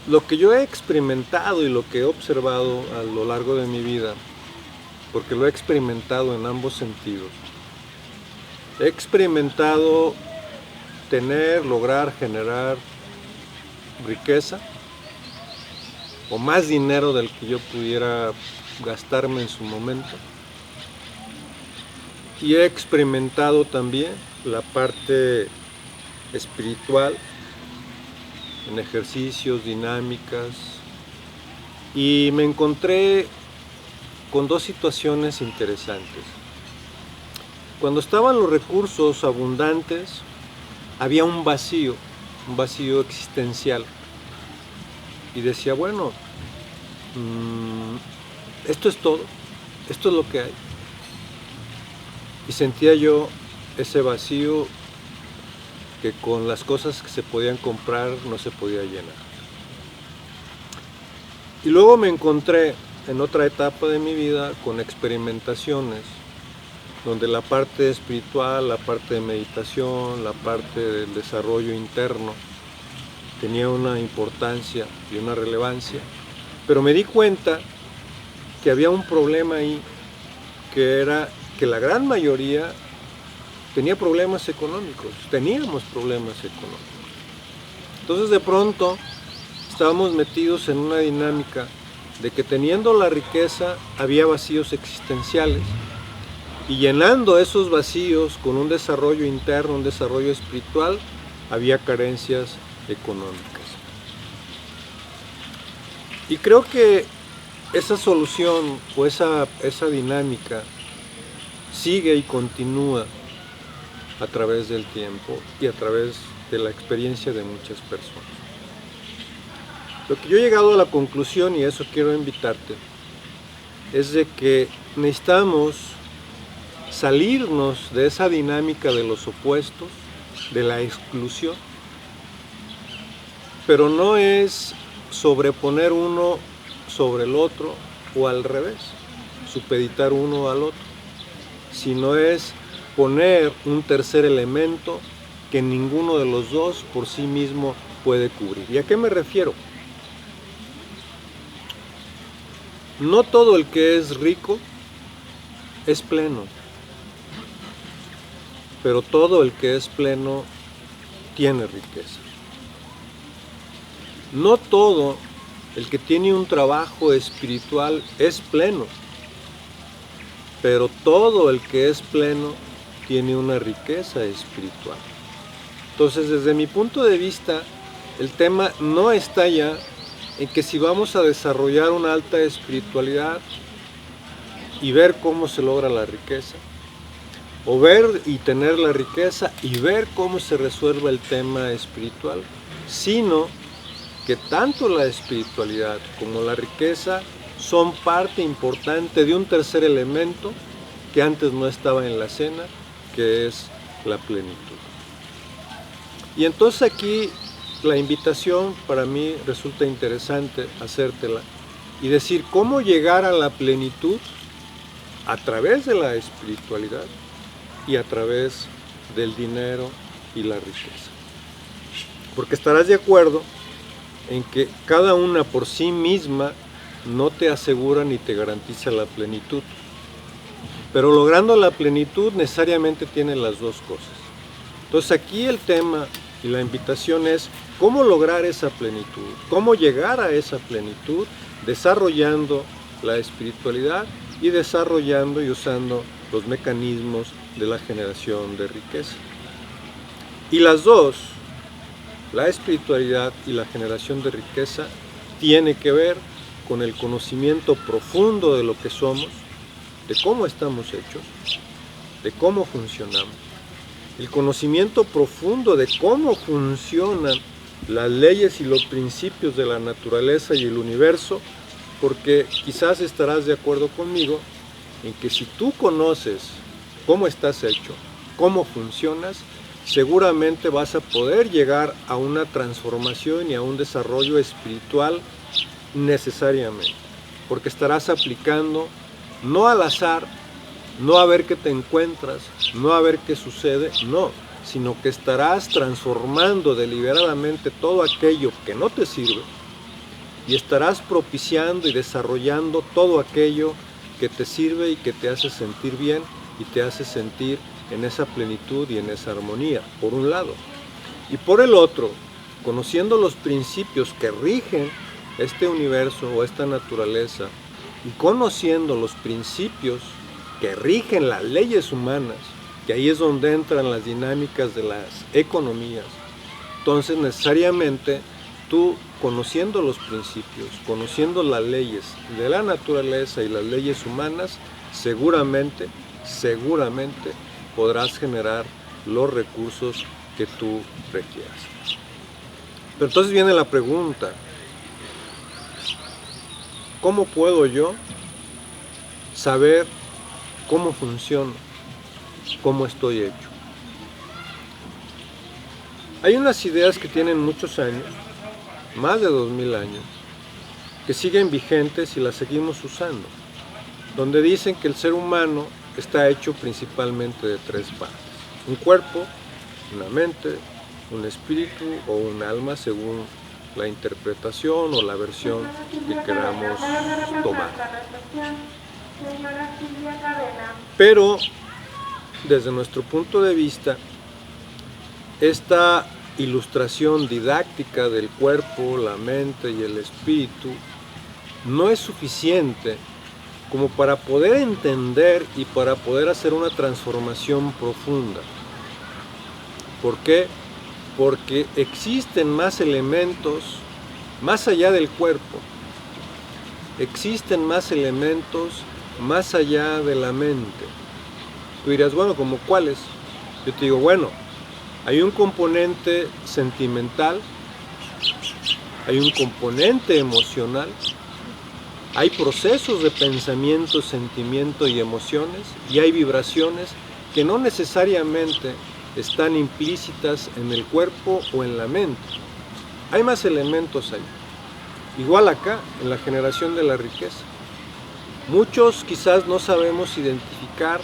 Lo que yo he experimentado y lo que he observado a lo largo de mi vida, porque lo he experimentado en ambos sentidos, he experimentado lograr generar riqueza o más dinero del que yo pudiera gastarme en su momento. Y he experimentado también la parte espiritual en ejercicios, dinámicas, y me encontré con dos situaciones interesantes. Cuando estaban los recursos abundantes, había un vacío existencial. Y decía, bueno, esto es todo, esto es lo que hay. Y sentía yo ese vacío que con las cosas que se podían comprar no se podía llenar. Y luego me encontré en otra etapa de mi vida con experimentaciones, donde la parte espiritual, la parte de meditación, la parte del desarrollo interno tenía una importancia y una relevancia, pero me di cuenta que había un problema ahí, que era que la gran mayoría tenía problemas económicos, teníamos problemas económicos. Entonces de pronto estábamos metidos en una dinámica de que teniendo la riqueza había vacíos existenciales, y llenando esos vacíos con un desarrollo interno, un desarrollo espiritual, había carencias económicas. Y creo que esa solución o esa dinámica sigue y continúa a través del tiempo y a través de la experiencia de muchas personas. Lo que yo he llegado a la conclusión, y eso quiero invitarte, es de que necesitamos salirnos de esa dinámica de los opuestos, de la exclusión, pero no es sobreponer uno sobre el otro o al revés, supeditar uno al otro, sino es poner un tercer elemento que ninguno de los dos por sí mismo puede cubrir. ¿Y a qué me refiero? No todo el que es rico es pleno, pero todo el que es pleno tiene riqueza. No todo el que tiene un trabajo espiritual es pleno, pero todo el que es pleno tiene una riqueza espiritual. Entonces, desde mi punto de vista, el tema no está ya en que si vamos a desarrollar una alta espiritualidad y ver cómo se logra la riqueza, o ver y tener la riqueza y ver cómo se resuelve el tema espiritual, sino que tanto la espiritualidad como la riqueza son parte importante de un tercer elemento que antes no estaba en la escena, que es la plenitud. Y entonces aquí la invitación para mí resulta interesante hacértela y decir cómo llegar a la plenitud a través de la espiritualidad y a través del dinero y la riqueza. Porque estarás de acuerdo en que cada una por sí misma no te asegura ni te garantiza la plenitud. Pero logrando la plenitud necesariamente tiene las dos cosas. Entonces aquí el tema y la invitación es cómo lograr esa plenitud, cómo llegar a esa plenitud desarrollando la espiritualidad y desarrollando y usando los mecanismos de la generación de riqueza. Y las dos, la espiritualidad y la generación de riqueza, tiene que ver con el conocimiento profundo de lo que somos, de cómo estamos hechos, de cómo funcionamos, el conocimiento profundo de cómo funcionan las leyes y los principios de la naturaleza y el universo, porque quizás estarás de acuerdo conmigo en que si tú conoces cómo estás hecho, cómo funcionas, seguramente vas a poder llegar a una transformación y a un desarrollo espiritual necesariamente, porque estarás aplicando no al azar, no a ver qué te encuentras, no a ver qué sucede, no, sino que estarás transformando deliberadamente todo aquello que no te sirve y estarás propiciando y desarrollando todo aquello que te sirve y que te hace sentir bien y te hace sentir en esa plenitud y en esa armonía, por un lado. Y por el otro, conociendo los principios que rigen este universo o esta naturaleza y conociendo los principios que rigen las leyes humanas, que ahí es donde entran las dinámicas de las economías, entonces necesariamente tú, conociendo los principios, conociendo las leyes de la naturaleza y las leyes humanas, seguramente podrás generar los recursos que tú requieras. Pero entonces viene la pregunta, ¿cómo puedo yo saber cómo funciono, cómo estoy hecho? Hay unas ideas que tienen muchos años, más de 2000 años, que siguen vigentes y las seguimos usando, donde dicen que el ser humano está hecho principalmente de tres partes: un cuerpo, una mente, un espíritu o un alma, según la interpretación o la versión que queramos tomar. Pero desde nuestro punto de vista, esta ilustración didáctica del cuerpo, la mente y el espíritu no es suficiente como para poder entender y para poder hacer una transformación profunda. ¿Por qué? Porque existen más elementos más allá del cuerpo, existen más elementos más allá de la mente. Tú dirás, bueno, ¿como cuáles? Yo te digo, bueno, hay un componente sentimental, hay un componente emocional, hay procesos de pensamiento, sentimiento y emociones, y hay vibraciones que no necesariamente están implícitas en el cuerpo o en la mente. Hay más elementos ahí. Igual acá, en la generación de la riqueza. Muchos quizás no sabemos identificar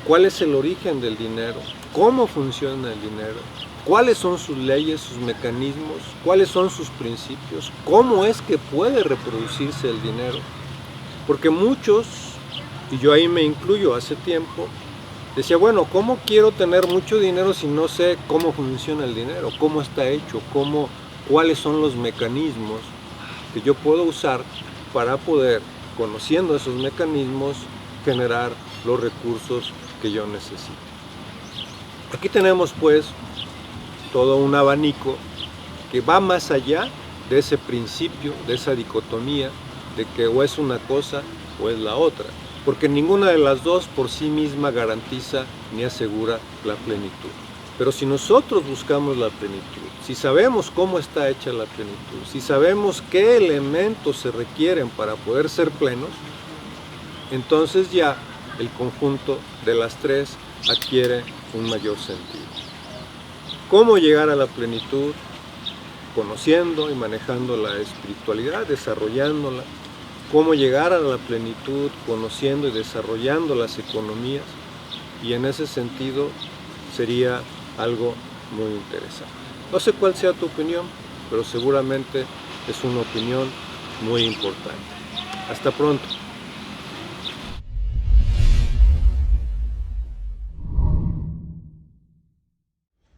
cuál es el origen del dinero, cómo funciona el dinero, cuáles son sus leyes, sus mecanismos, cuáles son sus principios, cómo es que puede reproducirse el dinero. Porque muchos, y yo ahí me incluyo hace tiempo, decía, bueno, ¿cómo quiero tener mucho dinero si no sé cómo funciona el dinero? ¿Cómo está hecho? ¿Cuáles son los mecanismos que yo puedo usar para poder, conociendo esos mecanismos, generar los recursos que yo necesito? Aquí tenemos pues todo un abanico que va más allá de ese principio, de esa dicotomía, de que o es una cosa o es la otra, porque ninguna de las dos por sí misma garantiza ni asegura la plenitud. Pero si nosotros buscamos la plenitud, si sabemos cómo está hecha la plenitud, si sabemos qué elementos se requieren para poder ser plenos, entonces ya el conjunto de las tres adquiere un mayor sentido. ¿Cómo llegar a la plenitud? Conociendo y manejando la espiritualidad, desarrollándola. ¿Cómo llegar a la plenitud? Conociendo y desarrollando las economías. Y en ese sentido sería algo muy interesante. No sé cuál sea tu opinión, pero seguramente es una opinión muy importante. Hasta pronto.